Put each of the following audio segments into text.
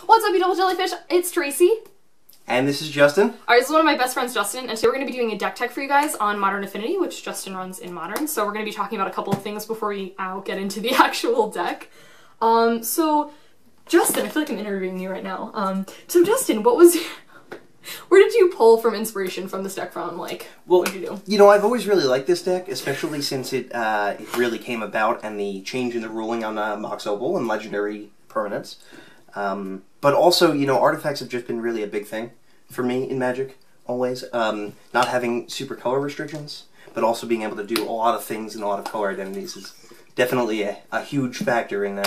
What's up, beautiful jellyfish? It's Tracy. And this is Justin. Alright, this is one of my best friends, Justin, and today we're going to be doing a deck tech for you guys on Modern Affinity, which Justin runs in Modern. So we're going to be talking about a couple of things before we get into the actual deck. So, Justin, I feel like I'm interviewing you right now. So Justin, what was where did you pull from inspiration from this deck from? Like, what did you do? You know, I've always really liked this deck, especially since it really came about and the change in the ruling on Mox Opal and Legendary permanents. But also, you know, artifacts have just been really a big thing for me in Magic, always. Not having super color restrictions, but also being able to do a lot of things and a lot of color identities is definitely a huge factor in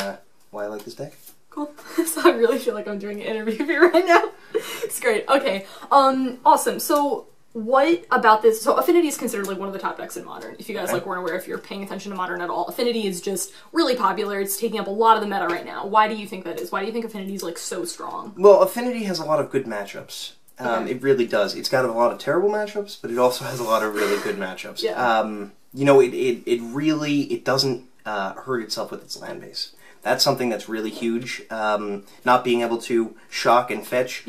why I like this deck. Cool. So I really feel like I'm doing an interview here right now. It's great. Okay. Awesome. So what about this? So Affinity is considered like one of the top decks in Modern. If you guys like weren't aware, if you're paying attention to Modern at all, Affinity is just really popular. It's taking up a lot of the meta right now. Why do you think that is? Why do you think Affinity is like so strong? Well, Affinity has a lot of good matchups. It really does. It's got a lot of terrible matchups, but it also has a lot of really good matchups. Yeah. You know, it doesn't hurt itself with its land base. That's something that's really huge. Not being able to shock and fetch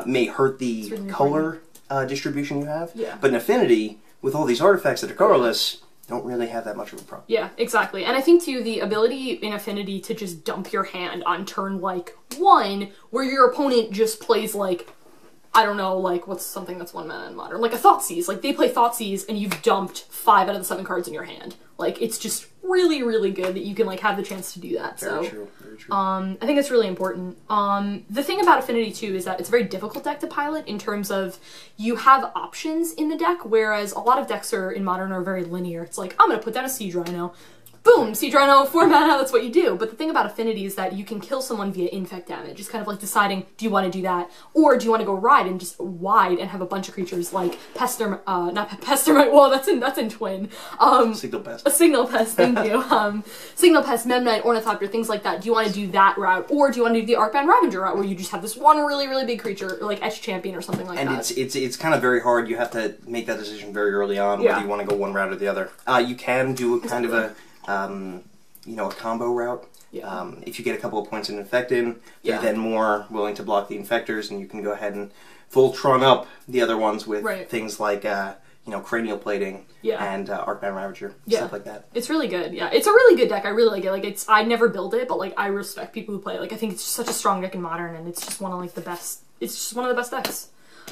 may hurt the really color distribution you have. Yeah. But in Affinity, with all these artifacts that are colorless, don't really have that much of a problem. Yeah, exactly. And I think, too, the ability in Affinity to just dump your hand on turn, like, 1, where your opponent just plays, like, I don't know, like, what's something that's 1 mana in Modern? Like a Thoughtseize. Like, they play Thoughtseize, and you've dumped 5 out of the 7 cards in your hand. Like, it's just really, really good that you can, like, have the chance to do that. Very true, very true. I think it's really important. The thing about Affinity, too, is that it's a very difficult deck to pilot in terms of you have options in the deck, whereas a lot of decks in Modern are very linear. It's like, I'm gonna put down a Siege Rhino. Boom! Siege Rhino, 4 mana, that's what you do. But the thing about Affinity is that you can kill someone via infect damage. It's kind of like deciding, do you want to do that? Or do you want to go ride and just wide and have a bunch of creatures like not Pestermite, whoa, that's in Twin. Signal Pest. A Signal Pest, thank you. Signal Pest, Memnite, Ornithopter, things like that. Do you want to do that route? Or do you want to do the Arcbound Ravager route where you just have this one really, really big creature, like Etch Champion or something like that? And it's kind of very hard. You have to make that decision very early on whether you want to go one route or the other. You can do a kind of a you know, a combo route. Yeah. If you get a couple of points in Infectin, you're then more willing to block the Infectors, and you can go ahead and Voltron up the other ones with things like, you know, Cranial Plating and Arcbound Ravager, stuff like that. It's really good, yeah. It's a really good deck, I really like it. Like, I never build it, but, like, I respect people who play it. Like, I think it's just such a strong deck in Modern, and it's just one of, like, the best, it's just one of the best decks.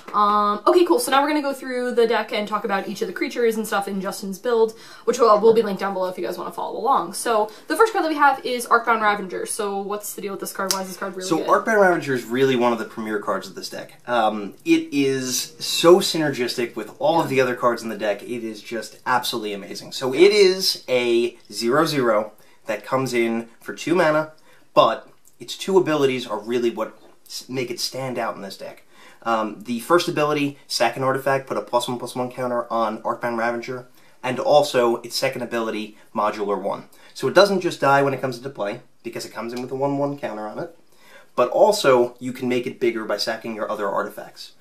Okay, cool. So now we're going to go through the deck and talk about each of the creatures and stuff in Justin's build, which will be linked down below if you guys want to follow along. So the first card that we have is Arcbound Ravager. So what's the deal with this card? Why is this card really good? So Arcbound Ravager is really one of the premier cards of this deck. It is so synergistic with all of the other cards in the deck. It is just absolutely amazing. So it is a 0/0 that comes in for 2 mana, but its 2 abilities are really what make it stand out in this deck. The first ability, sack an artifact, put a +1/+1 counter on Arcbound Ravager, and also its second ability, modular 1. So it doesn't just die when it comes into play, because it comes in with a 1/1 counter on it, but also you can make it bigger by sacking your other artifacts.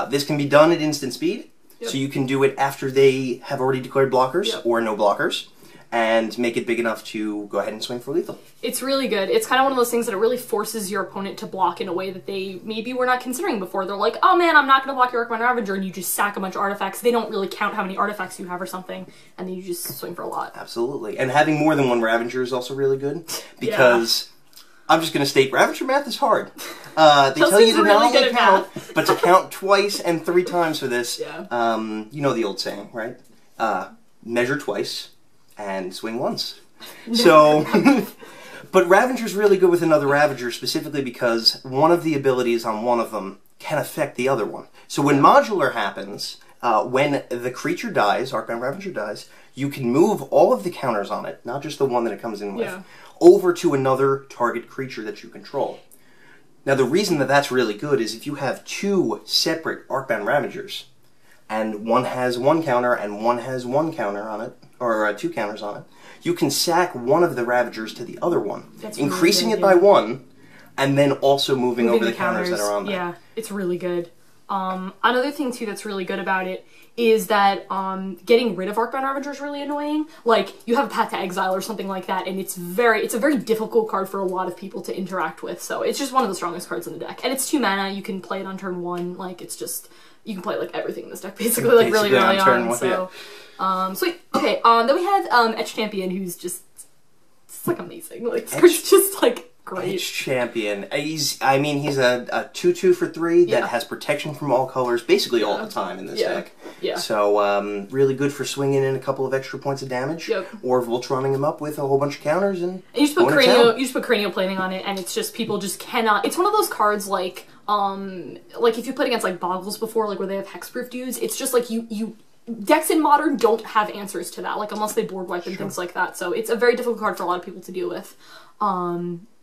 This can be done at instant speed, so you can do it after they have already declared blockers or no blockers, and make it big enough to go ahead and swing for lethal. It's really good. It's kind of one of those things that it really forces your opponent to block in a way that they maybe were not considering before. They're like, oh man, I'm not going to block your Arcbound Ravager, and you just sack a bunch of artifacts. They don't really count how many artifacts you have or something, and then you just swing for a lot. Absolutely. And having more than one Ravager is also really good, because I'm just going to state, Ravager math is hard. They tell you to not only count, but to count twice and 3 times for this. You know the old saying, right? Measure twice and swing once. So, but Ravager's really good with another Ravager, specifically because one of the abilities on one of them can affect the other one. So when modular happens, when the creature dies, Arcbound Ravager dies, you can move all of the counters on it, not just the one that it comes in with, over to another target creature that you control. Now the reason that that's really good is if you have 2 separate Arcbound Ravagers, and one has 1 counter and one has 1 counter on it, or 2 counters on it, you can sack one of the Ravagers to the other one, increasing it by 1, and then also moving over the counters that are on there. Yeah, it's really good. Another thing too that's really good about it is that getting rid of Arcbound Ravager is really annoying. Like, you have a Path to Exile or something like that, and it's a very difficult card for a lot of people to interact with, so it's just one of the strongest cards in the deck. And it's 2 mana, you can play it on turn 1, like, it's just, you can play, like, everything in this deck, basically, like, really early on, so... Sweet. Okay, then we have Etch Champion, who's just, it's, like, amazing. Like, this card's just, like, great. Etch Champion. He's a 2/2 for 3 that has protection from all colors basically all the time in this deck. Yeah. So, really good for swinging in a couple of extra points of damage. Yep. Or Voltroning him up with a whole bunch of counters and you just put cranial plating on it, and it's just, people just cannot, it's one of those cards like if you played against like Boggles before, like where they have hexproof dudes, it's just like decks in Modern don't have answers to that, like unless they board wipe and things like that, so it's a very difficult card for a lot of people to deal with.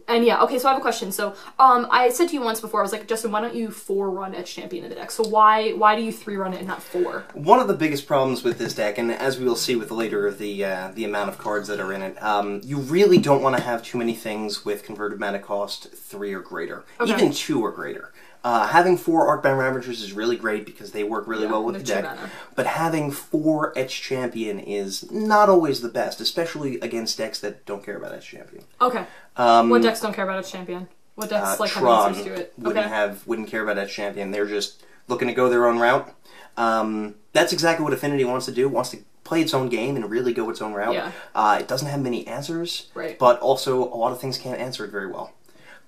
And yeah, okay, so I have a question. So, I said to you once before, I was like, Justin, why don't you 4-run Etch Champion in the deck? So why do you 3-run it and not 4? One of the biggest problems with this deck, and as we will see with later the amount of cards that are in it, you really don't want to have too many things with converted mana cost 3 or greater. Okay. Even 2 or greater. Having 4 Arcbound Ravagers is really great because they work really well with the deck, but having 4 Etch Champion is not always the best, especially against decks that don't care about Etch Champion. Okay. What decks don't care about Etch Champion? What decks like have answers to it? Wouldn't care about Etch Champion. They're just looking to go their own route. That's exactly what Affinity wants to do. Wants to play its own game and really go its own route. Yeah. It doesn't have many answers, but also a lot of things can't answer it very well.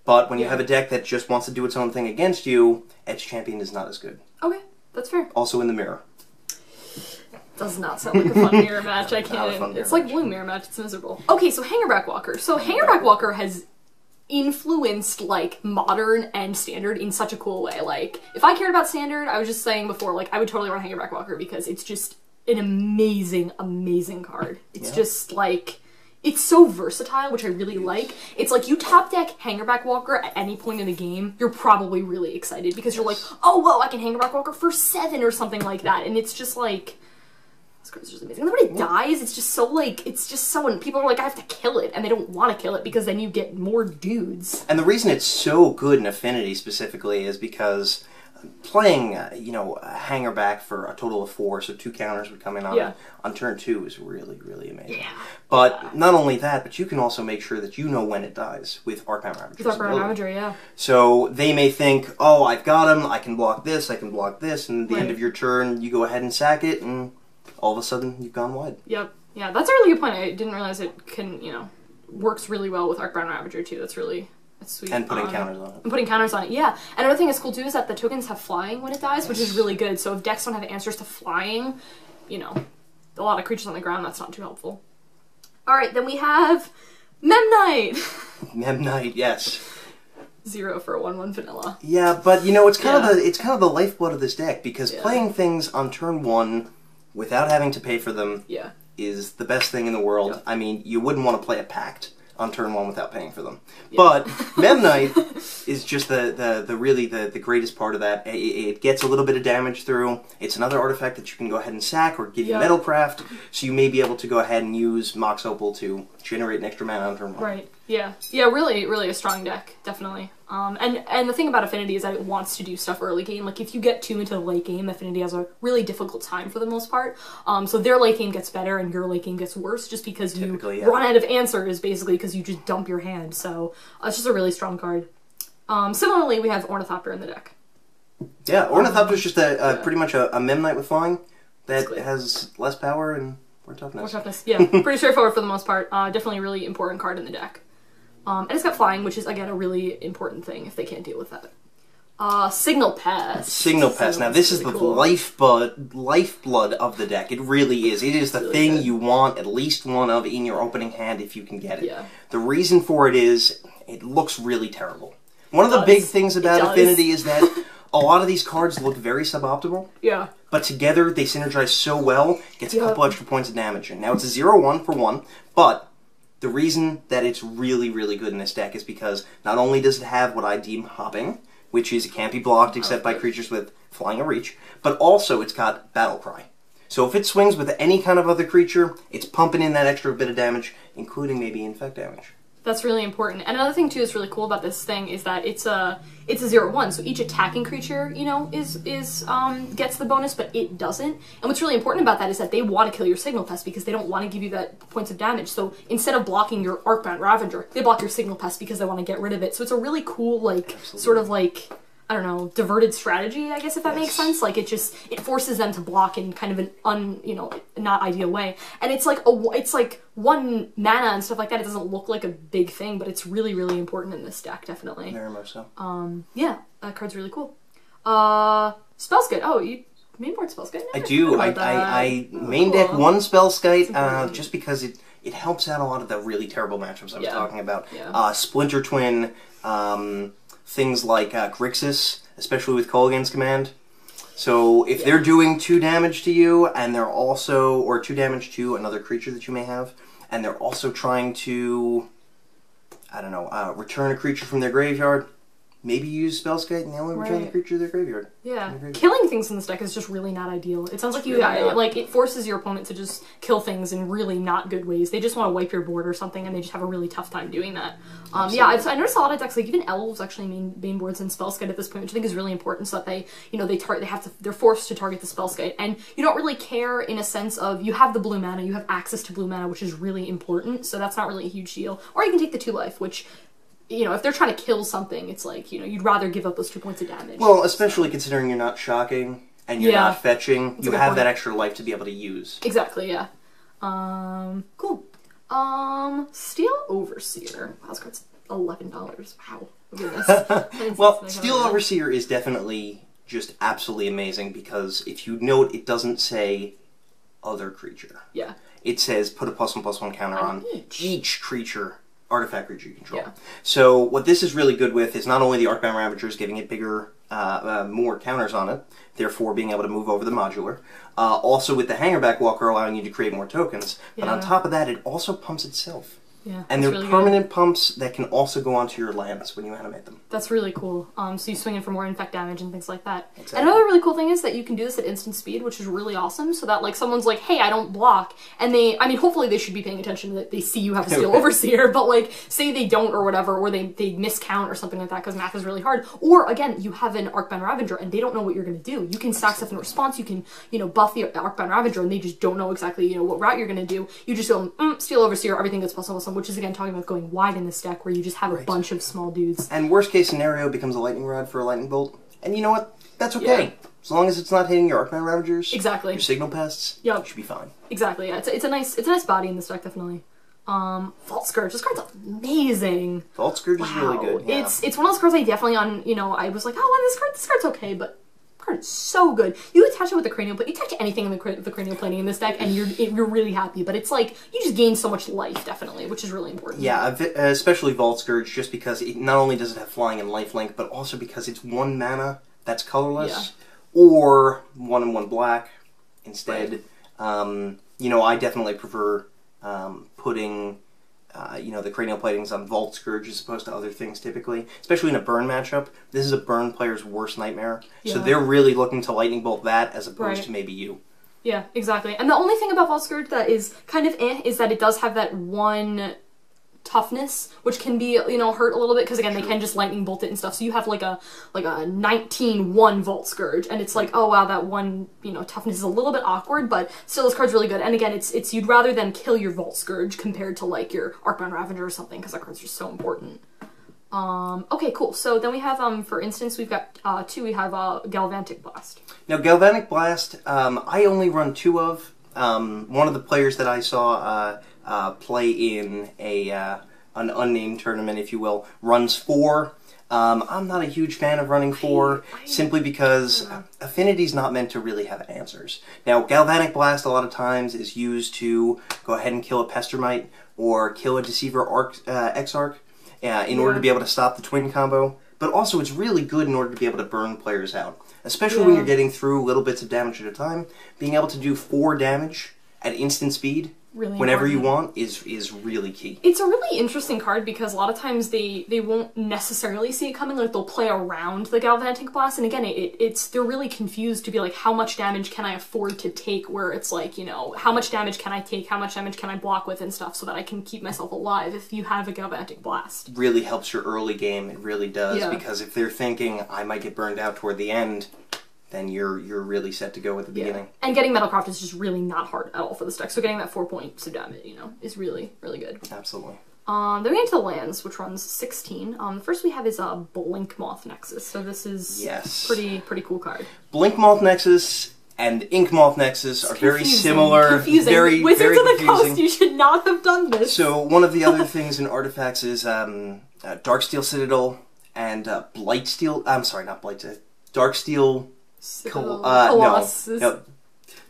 But when you have a deck that just wants to do its own thing against you, Etch Champion is not as good. Okay, that's fair. Also in the mirror. Does not sound like a fun mirror match. I can't. It's like blue mirror match. It's miserable. Okay, so Hangerback Walker. So Hangerback Walker has influenced like Modern and Standard in such a cool way. Like, if I cared about Standard, I was just saying before, like, I would totally run Hangerback Walker because it's just an amazing, amazing card. It's just like, it's so versatile, which I really like. It's like, you top deck Hangerback Walker at any point in the game, you're probably really excited because you're like, oh, whoa, I can Hangerback Walker for 7 or something like that. And it's just like, this card's just amazing. And then when it dies, it's just so like, and people are like, I have to kill it, and they don't want to kill it because then you get more dudes. And the reason it's so good in Affinity specifically is because playing, Hangerback for a total of 4, so 2 counters would come in on turn 2 is really, really amazing. Yeah. But not only that, but you can also make sure that you know when it dies with Arcbound Ravager. With Arcbound Ravager, yeah. So they may think, oh, I've got him, I can block this, and at the end of your turn, you go ahead and sack it, and all of a sudden, you've gone wide. Yep. Yeah, that's a really good point. I didn't realize it can, works really well with Arcbound Ravager, too. That's sweet. And putting counters on it. And putting counters on it, yeah. And another thing that's cool, too, is that the tokens have flying when it dies, which is really good. So if decks don't have answers to flying, a lot of creatures on the ground, that's not too helpful. Alright, then we have Memnite! Memnite, yes. 0 for a 1/1 vanilla. Yeah, but, it's kind of the lifeblood of this deck, because playing things on turn 1 without having to pay for them is the best thing in the world. Yeah. I mean, you wouldn't want to play a Pact on turn 1 without paying for them. Yeah. But Memnite is just the greatest part of that. It gets a little bit of damage through. It's another artifact that you can go ahead and sack or give you Metalcraft, so you may be able to go ahead and use Mox Opal to generate an extra mana on turn 1. Right. Yeah. Yeah, really, really a strong deck, definitely. And the thing about Affinity is that it wants to do stuff early game. Like, if you get too into the late game, Affinity has a really difficult time for the most part. So their late game gets better and your late game gets worse just because you run out of answers, basically, because you just dump your hand. So it's just a really strong card. Similarly, we have Ornithopter in the deck. Yeah, Ornithopter is just pretty much a Memnite with flying that has less power and more toughness. More toughness, yeah. Pretty straightforward for the most part. Definitely a really important card in the deck. And it's got flying, which is, again, a really important thing if they can't deal with that. Signal Pest. Signal Pest. Now, this is the lifeblood of the deck. It really is. It is the thing you want at least one of in your opening hand if you can get it. Yeah. The reason for it is it looks really terrible. One of the big things about Affinity is that a lot of these cards look very suboptimal. Yeah. But together, they synergize so well, gets a couple extra points of damage. And now it's a 0/1 for 1, but the reason that it's really, really good in this deck is because not only does it have what I deem hopping, which is it can't be blocked except by creatures with flying or reach, but also it's got Battle Cry. So if it swings with any kind of other creature, it's pumping in that extra bit of damage, including maybe infect damage. That's really important. And another thing too that's really cool about this thing is that it's a 0/1, so each attacking creature, you know, gets the bonus, but it doesn't. And what's really important about that is that they want to kill your Signal Pest because they don't want to give you that points of damage. So instead of blocking your Arcbound Ravager, they block your Signal Pest because they want to get rid of it. So it's a really cool, like, sort of like, I don't know, diverted strategy, I guess, if that makes sense. Like, it forces them to block in kind of an not ideal way. And it's like one mana and stuff like that. It doesn't look like a big thing, but it's really, really important in this deck, definitely. Very much so. Yeah, that card's really cool. Spellskite. Oh, you main board Spellskite? I do. I main deck one Spellskite, just because it helps out a lot of the really terrible matchups I was talking about. Yeah. Splinter Twin, things like Grixis, especially with Kolaghan's Command. So if they're doing 2 damage to you, and they're also, or 2 damage to another creature that you may have, and they're also trying to, I don't know, return a creature from their graveyard, maybe use Spellskite and they only return the creature to their graveyard. Yeah. Killing things in this deck is just really not ideal. It sounds like it forces your opponent to just kill things in really not good ways. They just want to wipe your board or something, and they just have a really tough time doing that. Yeah, I noticed a lot of decks, like even Elves actually main boards in Spellskite at this point, which I think is really important, so that they're forced to target the Spellskite, and you don't really care in a sense of you have the blue mana, you have access to blue mana, which is really important, so that's not really a huge deal. Or you can take the 2 life, which, you know, if they're trying to kill something, it's like, you know, you'd rather give up those 2 points of damage. Well, especially considering you're not shocking and you're not fetching, you have that extra life to be able to use. Exactly, yeah. Cool. Steel Overseer. Wow, this card's $11. Wow. Goodness. Well, Steel Overseer is definitely just absolutely amazing because if you note, it doesn't say other creature. Yeah. It says put a +1/+1 counter on each creature. Artifact creature you control. Yeah. So what this is really good with is not only the Arcbound Ravagers giving it bigger, more counters on it, therefore being able to move over the modular, also with the Hangerback Walker allowing you to create more tokens, but on top of that it also pumps itself. Yeah, and they're really permanent pumps that can also go onto your lands when you animate them. That's really cool. So you swing in for more infect damage and things like that. Exactly. And another really cool thing is that you can do this at instant speed, which is really awesome, so that like someone's like, hey, I don't block, and I mean, hopefully they should be paying attention that they see you have a Steel Overseer, but like, say they don't or whatever, or they miscount or something like that because math is really hard. Or again, you have an Arcbound Ravager and they don't know what you're going to do. You can stack stuff in response, you can, you know, buff the Arcbound Ravager and they just don't know exactly, you know, what route you're going to do. You just go, Steel Overseer, everything gets +1/+1, which is again talking about going wide in this deck where you just have a bunch of small dudes. And worst case scenario becomes a lightning rod for a lightning bolt. And you know what? That's okay. Yeah. As long as it's not hitting your Arcbound Ravagers, your Signal Pests, it should be fine. Exactly. Yeah. It's a nice body in this deck, definitely. Vault Scourge. This card's amazing. Vault Scourge is really good. Yeah. It's one of those cards I definitely I was like, oh, well, this card's okay, but it's so good. You attach it with the cranial plate. You attach anything in the cranial plating in this deck, and you're really happy. But it's like you just gain so much life, definitely, which is really important. Yeah, especially Vault Scourge, just because it not only does it have flying and lifelink, but also because it's 1 mana that's colorless, or 1 and 1 black instead. Right. You know, I definitely prefer putting you know, the cranial platings on Vault Scourge as opposed to other things typically, especially in a burn matchup. This is a burn player's worst nightmare, so they're really looking to lightning bolt that as opposed to maybe you. Yeah, exactly. And the only thing about Vault Scourge that is kind of is that it does have that 1 toughness, which can be, you know, hurt a little bit because again they can just lightning bolt it and stuff. So you have like a 19/1 Vault Scourge, and it's like, oh wow, that 1, you know, toughness is a little bit awkward, but still this card's really good. And again, it's you'd rather them kill your Vault Scourge compared to like your Arcbound Ravager or something because that card's just so important. Okay, cool. So then we have for instance we've got 2. We have Galvanic Blast. Now Galvanic Blast, I only run 2 of. One of the players that I saw play in an unnamed tournament, if you will, runs 4. I'm not a huge fan of running 4, simply because Affinity's not meant to really have answers. Now, Galvanic Blast a lot of times is used to go ahead and kill a Pestermite or kill a Deceiver Exarch in order to be able to stop the twin combo. But also, it's really good in order to be able to burn players out, especially when you're getting through little bits of damage at a time. Being able to do 4 damage at instant speed really whenever important. you want is really key. It's a really interesting card because a lot of times they won't necessarily see it coming. Like they'll play around the Galvanic Blast, and again, they're really confused to be like, how much damage can I afford to take? Where it's like, you know, how much damage can I take? How much damage can I block with and stuff, so that I can keep myself alive if you have a Galvanic Blast. Really helps your early game. It really does, because if they're thinking I might get burned out toward the end, then you're really set to go at the beginning. And getting Metalcraft is just really not hard at all for this deck. So getting that 4 points of damage, you know, is really, really good. Absolutely. Then we get into the lands, which runs 16. The first we have is a Blink Moth Nexus. So this is pretty cool card. Blink Moth Nexus and Ink Moth Nexus are very similar. Confusing. Very, Wizards very of the confusing. Coast, you should not have done this. So one of the other things in artifacts is Darksteel Citadel and Blightsteel. I'm sorry, not Blightsteel. Darksteel. Colossus. No.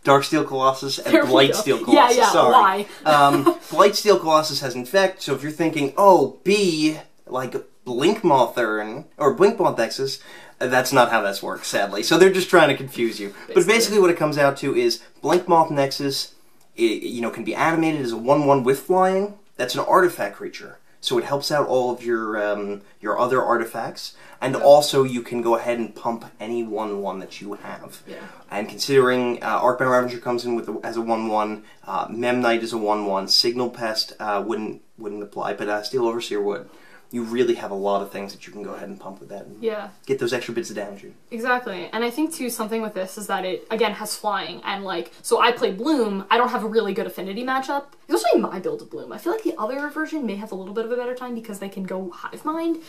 Darksteel Colossus and Blightsteel Colossus. Yeah, sorry. why? Blightsteel Colossus has Infect, so if you're thinking, oh, B, like Blink Moth or Blink Moth Nexus, that's not how this works, sadly. So they're just trying to confuse you. But basically what it comes out to is Blink Moth Nexus, can be animated as a 1/1 with flying. That's an artifact creature. So it helps out all of your other artifacts, and also you can go ahead and pump any 1/1 that you have. Yeah. And considering Arcbound Ravager comes in as a 1/1, Memnite is a 1/1, Signal Pest wouldn't apply, but Steel Overseer would. You really have a lot of things that you can go ahead and pump with that and get those extra bits of damage in. Exactly. And I think too something with this is that it again has flying, and like, so I play Bloom, I don't have a really good affinity matchup, especially my build of Bloom. I feel like the other version may have a little bit of a better time because they can go Hive Mind.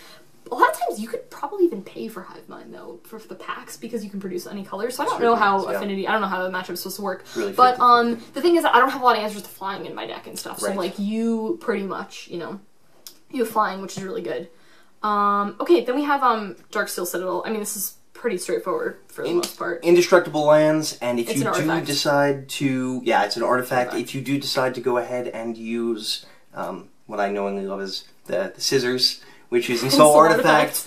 A lot of times you could probably even pay for Hive Mind though for the packs because you can produce any color. So I don't know how Affinity, I don't know how the matchup is supposed to work. Really but the thing is that I don't have a lot of answers to flying in my deck and stuff. So like you pretty much, you have flying, which is really good. Okay, then we have Darksteel Citadel. I mean, this is pretty straightforward for the most part. Indestructible lands, and if it's you do decide to, it's an artifact. If you do decide to go ahead and use what I knowingly love as the scissors, which is Install Artifact,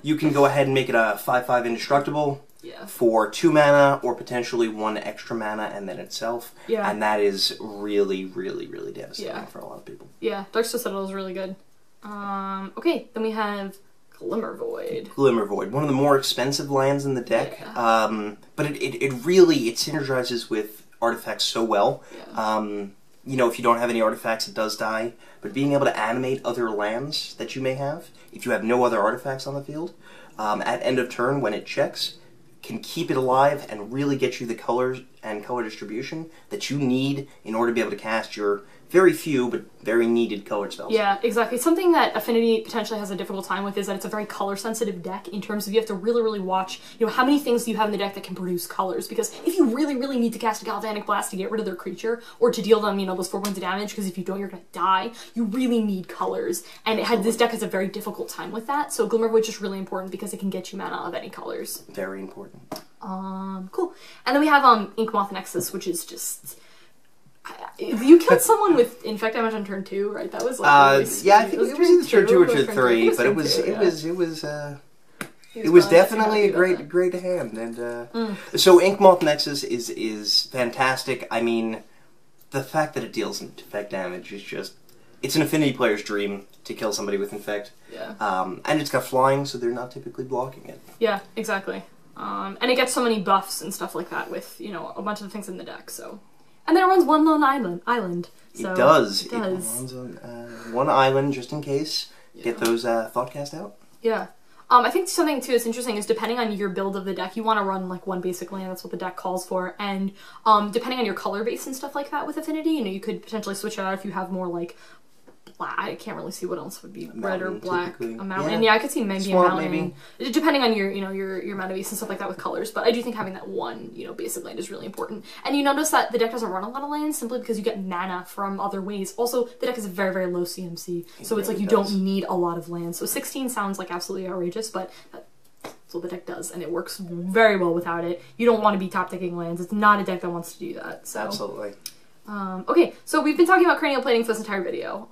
you can go ahead and make it a 5/5 indestructible. For 2 mana, or potentially 1 extra mana, and then itself. And that is really, really, really devastating for a lot of people. Yeah, Darksteel Citadel is really good. Okay, then we have Glimmervoid. Glimmervoid, one of the more expensive lands in the deck, but it really synergizes with artifacts so well. If you don't have any artifacts, it does die, but being able to animate other lands that you may have, if you have no other artifacts on the field, at end of turn when it checks, can keep it alive and really get you the colors and color distribution that you need in order to be able to cast your very few but very needed colored spells. Yeah, exactly. Something that Affinity potentially has a difficult time with is that it's a very color-sensitive deck in terms of you have to really, really watch, how many things do you have in the deck that can produce colors, because if you really, really need to cast a Galvanic Blast to get rid of their creature, or to deal them, those 4 points of damage, because if you don't, you're gonna die, you really need colors, and this deck has a very difficult time with that, so Glimmervoid's just really important because it can get you mana of any colors. Very important. Cool. And then we have Ink Moth Nexus, which is just... You killed someone with infect damage on turn 2, right? That was like I think it was either turn 2 or turn 3, but it was definitely a great hand. And so Ink Moth Nexus is fantastic. I mean, the fact that it deals infect damage is just, it's an Affinity player's dream to kill somebody with infect. And it's got flying, so they're not typically blocking it. Yeah, exactly. And it gets so many buffs and stuff like that with, a bunch of the things in the deck, so. And then it runs one lone island. So it does. It runs on one island just in case. Get those Thoughtcast out. Yeah. I think something too that's interesting is depending on your build of the deck, you want to run like one basic land. That's what the deck calls for. And depending on your color base and stuff like that with Affinity, you could potentially switch it out if you have more like black. I can't really see what else would be red or black. Typically. A mountain. Yeah, I could see maybe a mountain. Maybe. Depending on your, your mana base and stuff like that with colors. But I do think having that one, basic land is really important. And you notice that the deck doesn't run a lot of lands simply because you get mana from other ways. Also, the deck is a very, very low CMC. So it's like you don't need a lot of lands. So 16 sounds like absolutely outrageous, but that's what the deck does. And it works very well without it. You don't want to be top decking lands. It's not a deck that wants to do that. So. Absolutely. Okay, so we've been talking about cranial plating for this entire video.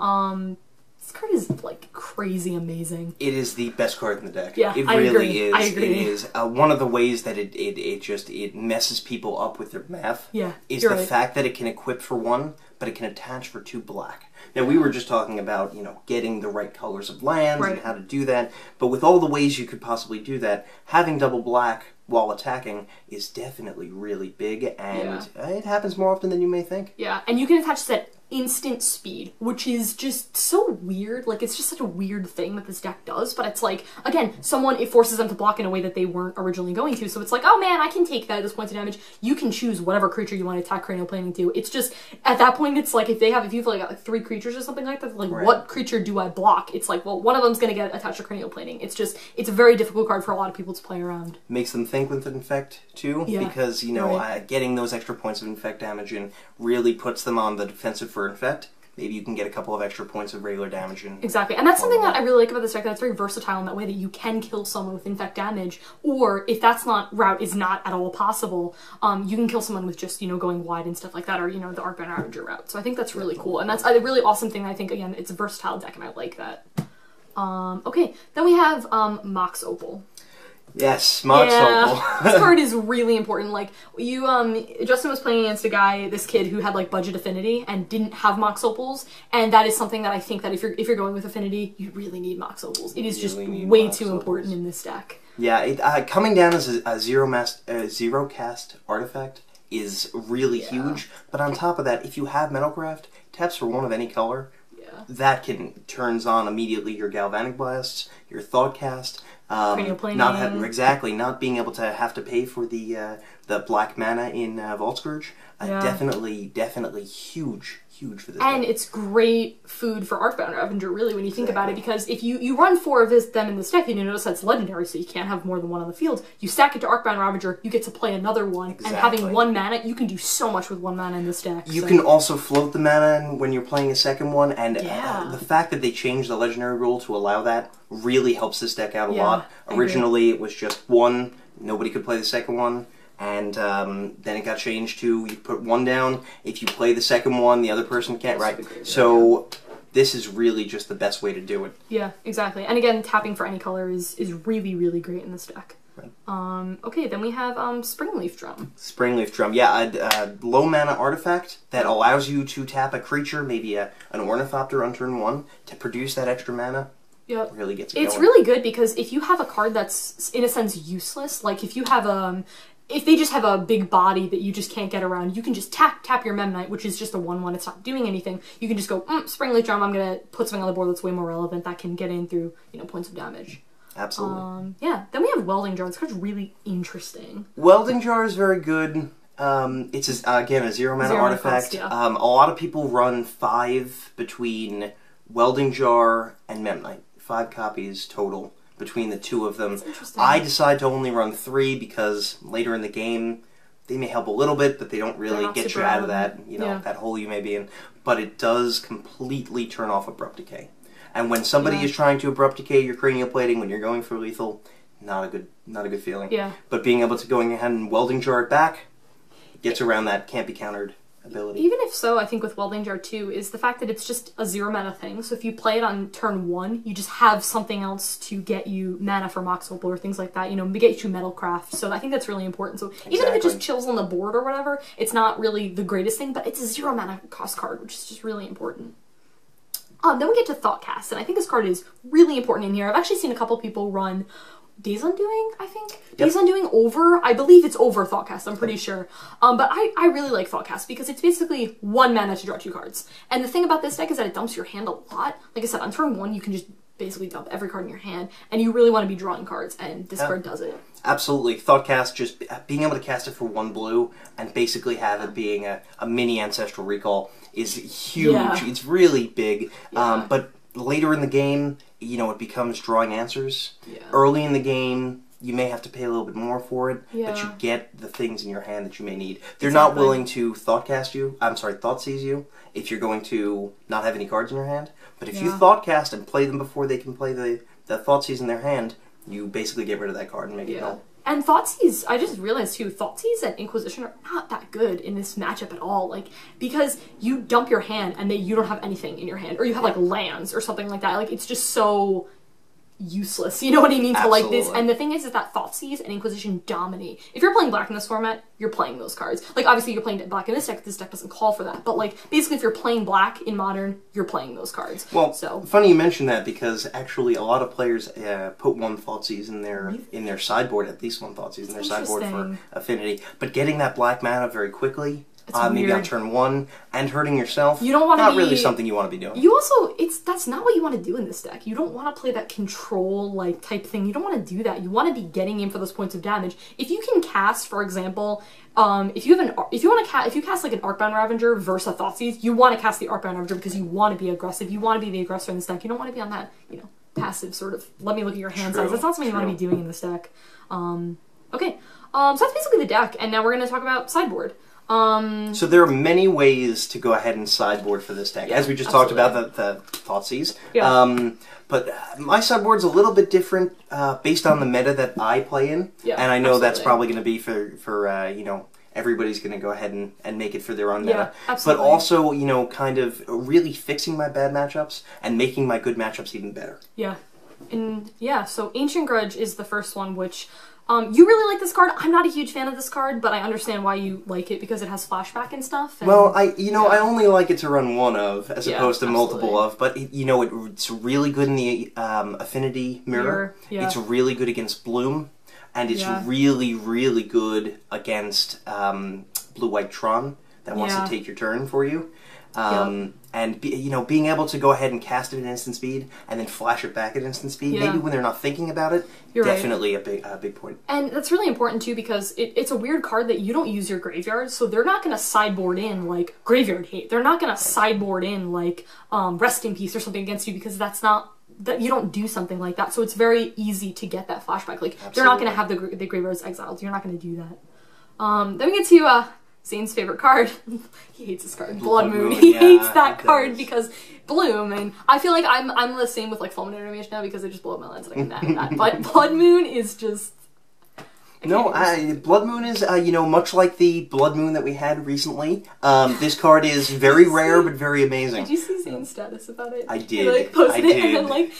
This card is, like, crazy amazing. It is the best card in the deck. Yeah, it I really agree. is. I agree. It is. One of the ways that it messes people up with their math is the fact that it can equip for 1, but it can attach for 2 black. Now, we were just talking about, you know, getting the right colors of lands and how to do that, but with all the ways you could possibly do that, having double black while attacking is definitely really big, and it happens more often than you may think. Yeah, and you can attach that instant speed, which is just so weird. Like, it's just such a weird thing that this deck does, but it's like, again, it forces them to block in a way that they weren't originally going to, so it's like, oh man, I can take that at this point of damage. You can choose whatever creature you want to attack Cranial Planing to. It's just, at that point, it's like, if you've got like 3 creatures or something like that, like, what creature do I block? It's like, well, one of them's gonna get attached to Cranial Planing. It's just, it's a very difficult card for a lot of people to play around. Makes them think with Infect, too, because, you know, getting those extra points of Infect damage in really puts them on the defensive for Infect. Maybe you can get a couple of extra points of regular damage in. Exactly, and that's something that I really like about this deck, that it's very versatile in that way that you can kill someone with Infect damage, or if that's route is not at all possible, you can kill someone with just, you know, going wide and stuff like that, or, you know, the Arcbound Ravager route. So I think that's really cool, and that's a really awesome thing. I think, again, it's a versatile deck, and I like that. Okay, then we have Mox Opal. Yes, Mox Opal. This card is really important. Like, Justin was playing against this kid who had, like, budget Affinity and didn't have Mox Opals, and that is something that I think that if you're going with Affinity, you really need Mox Opals. It is just way too important in this deck. Yeah, coming down as a zero cast artifact is really huge, but on top of that, if you have Metalcraft, taps for 1 of any color, that turns on immediately your Galvanic Blasts, your Thoughtcast, not being able to have to pay for the black mana in Vault Scourge. Definitely huge for this. And it's great food for Arcbound Ravager, really, when you think about it, because if you run 4 of them in this deck, and you notice that's legendary, so you can't have more than 1 on the field. You stack it to Arcbound Ravager, you get to play another one, and having 1 mana, you can do so much with 1 mana in this deck. You can also float the mana when you're playing a second one, and the fact that they changed the legendary rule to allow that really helps this deck out a lot. Originally, it was just 1, nobody could play the second one. And then it got changed to, you put 1 down, if you play the second one, the other person can't, So this is really just the best way to do it. Yeah, exactly. And again, tapping for any color is really, really great in this deck. Okay, then we have Springleaf Drum. Springleaf Drum, a low mana artifact that allows you to tap a creature, maybe an Ornithopter on turn 1, to produce that extra mana. Yep. Really gets it It's going. really good because if you have a card that's, in a sense, useless, like if you have if they just have a big body that you just can't get around, you can just tap your Memnite, which is just a 1/1. It's not doing anything. You can just go, Springleaf Drum, I'm going to put something on the board that's way more relevant that can get in through, you know, points of damage. Absolutely. Then we have Welding Jar. This card's really interesting. Welding Jar is very good. It's, again, a 0 mana artifact. Cost, a lot of people run 5 between Welding Jar and Memnite. 5 copies total between the 2 of them. I decide to only run 3 because later in the game they may help a little bit, but they don't really get you out of that, that hole you may be in. But it does completely turn off Abrupt Decay. And when somebody is trying to Abrupt Decay your Cranial Plating when you're going for lethal, not a good feeling. Yeah. But being able to go ahead and Welding Jar it back gets around that can't be countered ability. Even if so, I think with Welding Jar 2 is the fact that it's just a 0 mana thing. So if you play it on turn 1, you just have something else to get you mana for Mox Opal or things like that, get you Metalcraft. So I think that's really important. So even if it just chills on the board or whatever, it's not really the greatest thing, but it's a 0 mana cost card, which is just really important. Then we get to Thoughtcast, and I think this card is really important in here. I've actually seen a couple people run Days Undoing, I think? Yep. Days Undoing over, I believe it's over Thoughtcast, I'm pretty sure. But I really like Thoughtcast because it's basically 1 mana to draw 2 cards. And the thing about this deck is that it dumps your hand a lot. Like I said, on turn 1 you can just basically dump every card in your hand, and you really want to be drawing cards, and this card does it. Absolutely. Thoughtcast, just being able to cast it for 1 blue, and basically have it being a mini Ancestral Recall is huge. Yeah. It's really big. Yeah. But later in the game, it becomes drawing answers. Yeah. Early in the game, you may have to pay a little bit more for it, but you get the things in your hand that you may need. They're not willing to Thoughtseize you if you're going to not have any cards in your hand. But if you Thoughtcast and play them before they can play the Thoughtseize in their hand, you basically get rid of that card and make it null. And Thoughtseize, I just realized too, Thoughtseize and Inquisition are not that good in this matchup at all. Like, because you dump your hand and you don't have anything in your hand, or you have like lands or something like that. Like, it's just so useless, you know what I mean, to like this. And the thing is that Thoughtseize and Inquisition dominate. If you're playing black in this format, you're playing those cards. Like, obviously you're playing black in this deck doesn't call for that, but like, basically if you're playing black in Modern, you're playing those cards. Well, so funny you mention that, because actually a lot of players put one Thoughtseize in their sideboard, at least one Thoughtseize in their sideboard for Affinity, but getting that black mana very quickly, maybe on turn 1, and hurting yourself. You don't want to not really something you want to be doing. You also, that's not what you want to do in this deck. You don't want to play that control like type thing. You don't want to do that. You want to be getting in for those points of damage. If you can cast, for example, if you cast like an Arcbound Ravager versus a Thoughtseize, you want to cast the Arcbound Ravager because you want to be aggressive. You want to be the aggressor in this deck. You don't want to be on that, passive sort of, let me look at your hand size. That's not something you want to be doing in this deck. Okay, so that's basically the deck, and now we're going to talk about sideboard. So there are many ways to go ahead and sideboard for this deck, as we just talked about the Thoughtseize. Yeah. But my sideboard's a little bit different based on the meta that I play in, and I know that's probably going to be for everybody's going to go ahead and make it for their own meta. But also, kind of really fixing my bad matchups and making my good matchups even better. Yeah. And so Ancient Grudge is the first one, which you really like this card. I'm not a huge fan of this card, but I understand why you like it, because it has flashback and stuff. And, well, I only like it to run one of, as opposed to multiple of. But it's really good in the Affinity mirror. It's really good against Bloom, and it's really, really good against Blue-White Tron that wants to take your turn for you. And being able to go ahead and cast it at instant speed and then flash it back at instant speed, maybe when they're not thinking about it, definitely a big point. And that's really important too, because it's a weird card that you don't use your graveyard, so they're not going to sideboard in like Graveyard Hate. They're not going to sideboard in like Rest in Peace or something against you, because that's not, that you don't do something like that. So it's very easy to get that flashback. Like, they're not going to have the graveyards exiled. You're not going to do that. Then we get to Zane's favorite card. He hates this card. Blood Moon. He hates that card because Bloom, and I feel like I'm the same with like Fulminate Animation now, because I just blow up my lens and I can that. But Blood Moon is just... Blood Moon is, much like the Blood Moon that we had recently, this card is very rare but very amazing. Did you see Zane's status about it? I did. He, like, posted it, and then, like,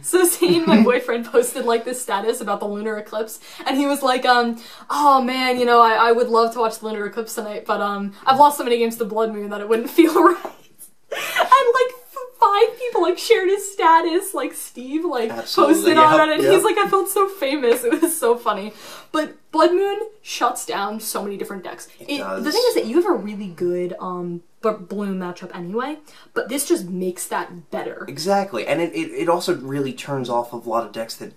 so Zane, my boyfriend, posted, like, this status about the lunar eclipse, and he was like, oh man, I would love to watch the lunar eclipse tonight, but, I've lost so many games to Blood Moon that it wouldn't feel right. And, like, 5 people, like, shared his status, like, Steve, like, posted on it, and he's like, I felt so famous. It was so funny. But Blood Moon shuts down so many different decks. The thing is that you have a really good, Bloom matchup anyway, but this just makes that better. Exactly, and it also really turns off a lot of decks that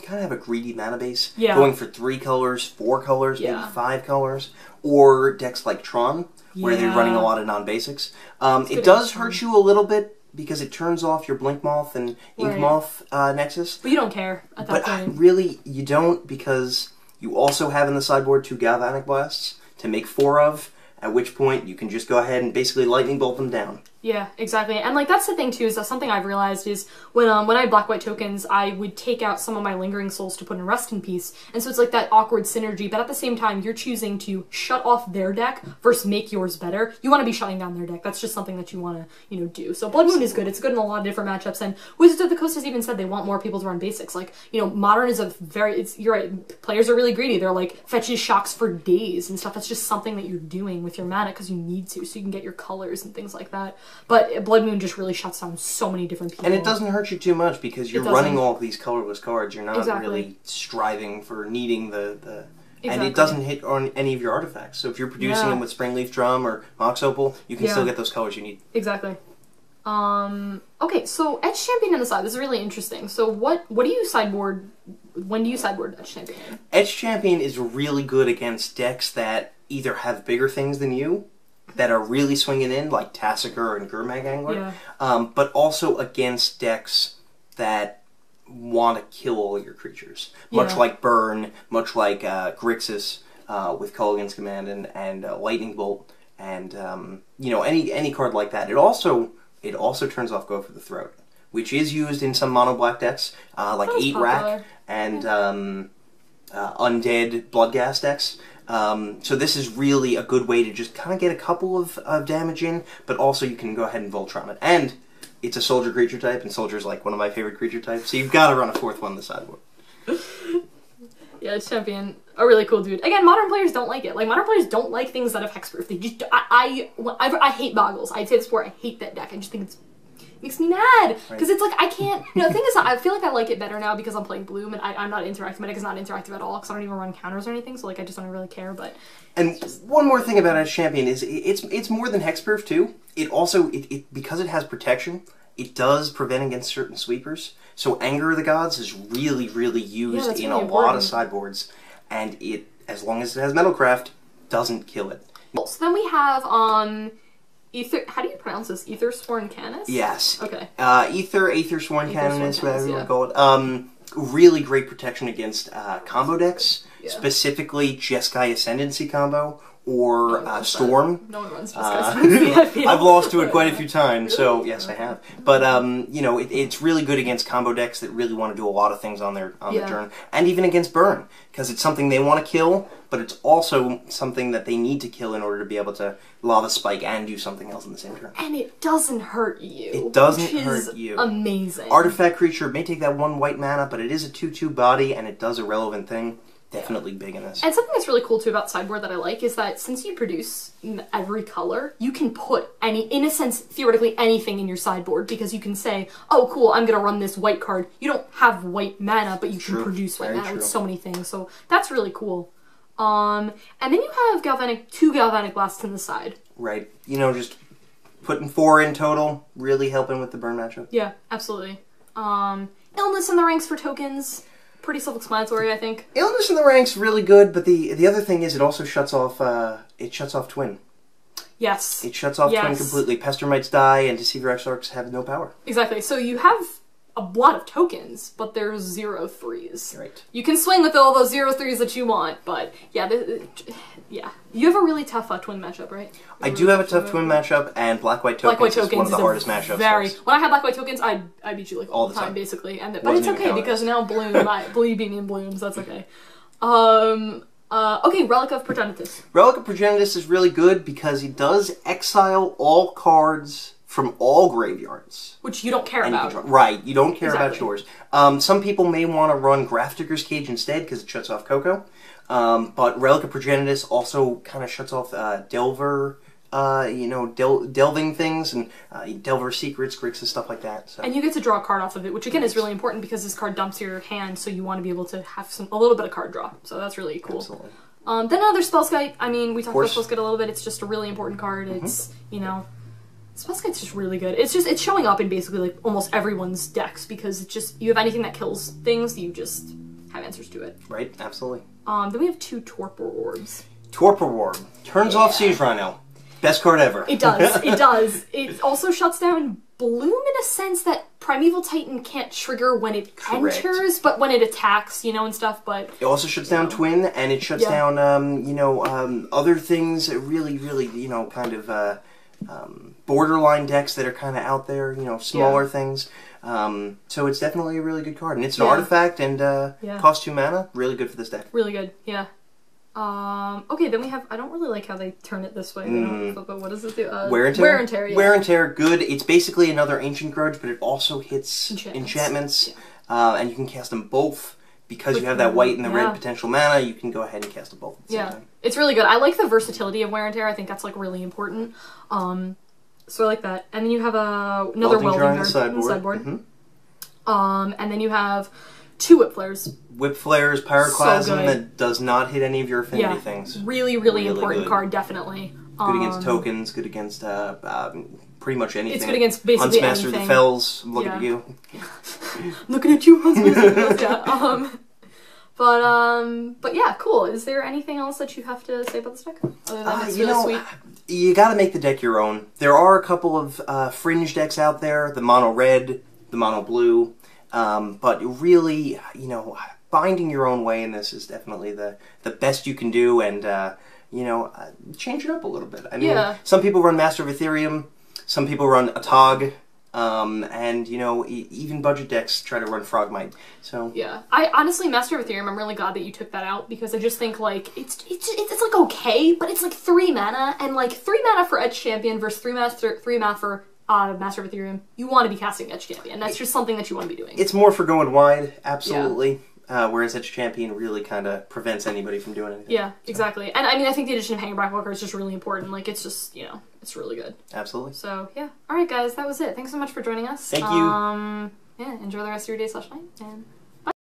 kind of have a greedy mana base, going for 3 colors, 4 colors, maybe 5 colors, or decks like Tron, where they're running a lot of non-basics. It does hurt you a little bit, because it turns off your Blink Moth and Ink Moth Nexus. But you don't care at that point. But really, you don't, because you also have in the sideboard 2 Galvanic Blasts to make 4 of, at which point you can just go ahead and basically lightning bolt them down. Yeah, exactly. And like that's the thing too, is that something I've realized is when I had black-white tokens, I would take out some of my Lingering Souls to put in Rest in Peace. And so it's like that awkward synergy, but at the same time you're choosing to shut off their deck versus make yours better. You want to be shutting down their deck. That's just something that you want to, do. So Blood Moon is good. It's good in a lot of different matchups, and Wizards of the Coast has even said they want more people to run basics. Like, Modern is you're right, players are really greedy. They're like fetches shocks for days and stuff. That's just something that you're doing with your mana because you need to, so you can get your colors and things like that. But Blood Moon just really shuts down so many different people. And it doesn't hurt you too much because you're running all of these colorless cards. You're not really striving for needing the and it doesn't hit on any of your artifacts. So if you're producing them with Springleaf Drum or Mox Opal, you can still get those colors you need. Exactly. Okay, so Edge Champion on the side. This is really interesting. So what do you sideboard? When do you sideboard Edge Champion? Edge Champion is really good against decks that either have bigger things than you, that are really swinging in, like Tassiger and Gurmag Angler, but also against decks that want to kill all your creatures. Much like Burn, much like Grixis with Culligan's Command and Lightning Bolt, and any card like that. It also turns off Go for the Throat, which is used in some mono black decks, like 8 Rack and Undead Bloodghast decks. So this is really a good way to just kind of get a couple of damage in, but also you can go ahead and Voltron it. And it's a soldier creature type, and soldier's like one of my favorite creature types, so you've got to run a 4th one on the sideboard. Yeah, it's Champion. A really cool dude. Again, modern players don't like it. Like, modern players don't like things that have hexproof. They just, I hate Boggles. I'd say this before, I hate that deck. I just think it makes me mad. Because it's like, I can't, the thing is, I feel like I like it better now because I'm playing Bloom, and I'm not interactive. My deck is not interactive at all, because I don't even run counters or anything, so, like, I just don't really care, but... And one more thing about Edge Champion is, it's more than hexproof, too. It also, because it has protection, it does prevent against certain sweepers. So Anger of the Gods is really, really used in a lot of sideboards, and it, as long as it has Metalcraft, doesn't kill it. So then we have, Ether, how do you pronounce this? Aethersworn Canis? Yes. Okay. Aethersworn Canis, whatever you want to call it. Really great protection against combo decks, specifically Jeskai Ascendancy combo, or Storm. No one runs Jeskai. I've lost to it quite a few times, so yes, I have. But you know, it's really good against combo decks that really want to do a lot of things on their turn, and even against burn, because it's something they want to kill, but it's also something that they need to kill in order to be able to Lava Spike and do something else in the same turn. And it doesn't hurt you. It doesn't hurt you. Amazing. Artifact creature may take that 1 white mana, but it is a 2/2 body, and it does a relevant thing. Definitely big in this. And something that's really cool too about sideboard that I like is that since you produce every color, you can put in a sense, theoretically anything in your sideboard, because you can say, oh cool, I'm gonna run this white card. You don't have white mana, but you can produce white mana with so many things. So that's really cool. And then you have two Galvanic Blasts in the side. Right. You know, just putting 4 in total, really helping with the burn matchup. Yeah, absolutely. Illness in the ranks for tokens. Pretty self-explanatory, I think. Illness in the ranks really good, but the other thing is it also shuts off Twin. Yes. It shuts off Twin completely. Pester Mites die, and Deceiver Exarchs have no power. Exactly. So you have a lot of tokens, but there's 0/3s. Right. You can swing with all those 0/3s that you want, but yeah, you have a really tough Twin matchup, right? I do have a tough Twin matchup, and Black-White Tokens is one of the hardest matchups. When I had Black-White Tokens, I beat you like all the time, basically. But it's okay, because now Bloom, you beat me in Blooms, that's okay. Okay, Relic of Progenitus. Relic of Progenitus is really good because it does exile all cards from all graveyards. Which you don't care about. Right, you don't care about yours. Some people may want to run Grafdigger's Cage instead because it shuts off Coco. But Relic of Progenitus also kind of shuts off Delver, delving things, and Delver Secrets, Grixis, stuff like that. So. And you get to draw a card off of it, which again is really important because this card dumps your hand, so you want to be able to have a little bit of card draw. So that's really cool. Absolutely. Then another Spellskite. I mean, we talked about Spellskite a little bit. It's just a really important card. It's, Spellskite's just really good. It's showing up in basically like almost everyone's decks because it's just, you have anything that kills things, you just have answers to it. Right, absolutely. Then we have 2 Torpor Orbs. Torpor Orb. Turns off Siege Rhino. Best card ever. It does. It does. It also shuts down Bloom in a sense that Primeval Titan can't trigger when it enters, but when it attacks, and stuff, but... It also shuts down Twin, and it shuts down, other things, really, kind of, borderline decks that are kind of out there, smaller things. So it's definitely a really good card. And it's an artifact and costs 2 mana. Really good for this deck. Really good, yeah. Okay, then we have, I don't really like how they turn it this way, but what does it do? Wear and Tear? Wear and Tear, yeah. Wear and Tear, good. It's basically another Ancient Grudge, but it also hits enchantments. And you can cast them both. Because you have that white and the red potential mana, you can go ahead and cast them both at the same time. It's really good. I like the versatility of Wear and Tear. I think that's like really important. So I like that. And then you have another Welding Jar in the sideboard. And then you have 2 Whip Flares. Whip Flares, Pyroclasm that does not hit any of your affinity things. Really important card, definitely. Good against tokens, good against pretty much anything. It's good against basically Huntsmaster of the Fells, I'm looking at you. Looking at you, Huntsmaster of the Fells, But yeah, cool. Is there anything else that you have to say about this deck? Other than it's really sweet? You gotta make the deck your own. There are a couple of fringe decks out there, the mono red, the mono blue, but really, finding your own way in this is definitely the best you can do, and change it up a little bit. I mean, some people run Master of Ethereum, some people run Atog, And, you know, even budget decks try to run Frogmite, so... Yeah. I honestly, Master of Ethereum, I'm really glad that you took that out, because I just think, like, it's like, okay, but it's, like, 3 mana, and, like, 3 mana for Edge Champion versus 3 mana for Master of Ethereum. You want to be casting Edge Champion. That's just something that you want to be doing. It's more for going wide, absolutely. Yeah. Whereas Edge Champion really kind of prevents anybody from doing anything. Yeah, exactly. And I mean, I think the addition of Hanging Blackwalker is just really important. Like, it's just, you know, it's really good. Absolutely. So, yeah. Alright, guys, that was it. Thanks so much for joining us. Thank you. Yeah, enjoy the rest of your day/night, and...